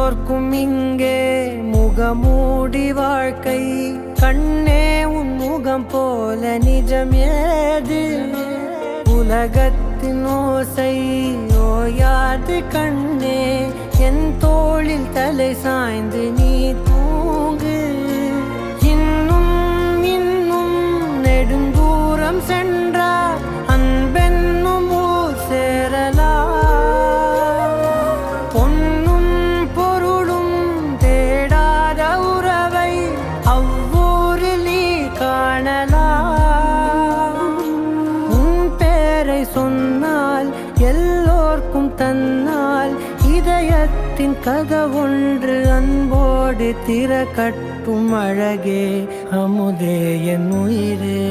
எல்லோர்க்கும் இங்கே முகமூடி வாழ்க்கை. கண்ணே உன் முகம் போல நிஜம் ஏது? உலகத்தின் ஓசை ஓயாது கண்ணே, என் தோளில் தலை சாய்ந்து நீ தூங்கு. இன்னும் இன்னும் நெடுந்தூரம் சென்றார் அன்பென்னும் ஊர் சேரலாம். பொன்னும் பொருளும் தேடாத உறவை அவ்வூரில் நீ காணலாம். உன் பேரை சொன்னால் எல்லோர்க்கும் தன்னால் இதயத்தின் கதவொன்று அன்போடு திறக்கட்டும். அழகே அமுதே என் உயிரே.